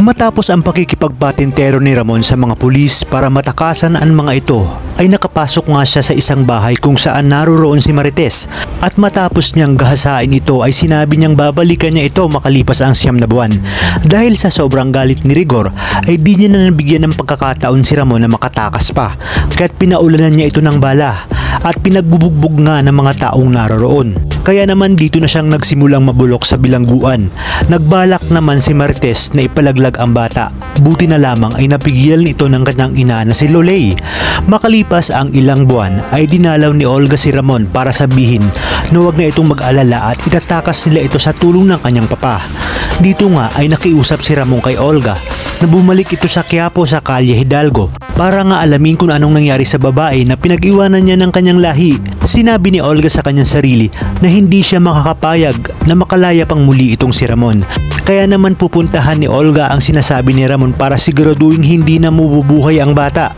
Matapos ang pakikipagpatintero ni Ramon sa mga pulis para matakasan ang mga ito, ay nakapasok nga siya sa isang bahay kung saan naroroon si Marites, at matapos niyang gahasain ito ay sinabi niyang babalikan niya ito makalipas ang 9 na buwan. Dahil sa sobrang galit ni Rigor ay di niya na nabigyan ng pagkakataon si Ramon na makatakas pa, kaya't pinaulanan niya ito ng bala at pinagbubugbog nga ng mga taong naroroon. Kaya naman dito na siyang nagsimulang mabulok sa bilangguan. Nagbalak naman si Marites na ipalaglag ang bata. Buti na lamang ay napigilan ito ng kanyang ina na si Lolay. Makalipas ang ilang buwan ay dinalaw ni Olga si Ramon para sabihin na huwag na itong mag-alala at itatakas nila ito sa tulong ng kanyang papa. Dito nga ay nakiusap si Ramon kay Olga na bumalik ito sa Quiapo sa Calle Hidalgo para nga alamin kung anong nangyari sa babae na pinag-iwanan niya ng kanyang lahi. Sinabi ni Olga sa kanyang sarili na hindi siya makakapayag na makalaya pang muli itong si Ramon. Kaya naman pupuntahan ni Olga ang sinasabi ni Ramon para siguraduhin hindi na mabubuhay ang bata.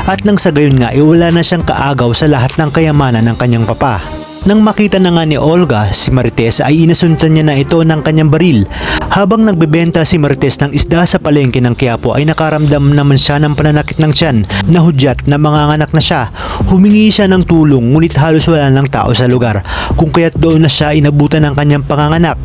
At nang sa gayon nga wala na siyang kaagaw sa lahat ng kayamanan ng kanyang papa. Nang makita na nga ni Olga si Marites ay inasuntan niya na ito ng kanyang baril. Habang nagbebenta si Marites ng isda sa palengke ng Quiapo ay nakaramdam naman siya ng pananakit ng tiyan na hudyat na manganganak na siya. Humingi siya ng tulong ngunit halos wala ng tao sa lugar, kung kaya't doon na siya inabutan ng kanyang panganganak.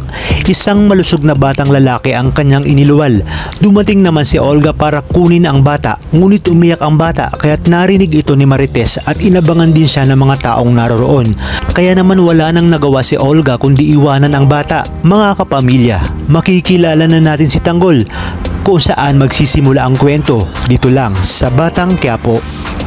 Isang malusog na batang lalaki ang kanyang iniluwal. Dumating naman si Olga para kunin ang bata, ngunit umiyak ang bata kaya't narinig ito ni Marites at inabangan din siya ng mga taong naroroon. Kaya naman wala nang nagawa si Olga kundi iwanan ang bata. Mga kapamilya, makikilala na natin si Tanggol kung saan magsisimula ang kwento dito lang sa Batang Quiapo.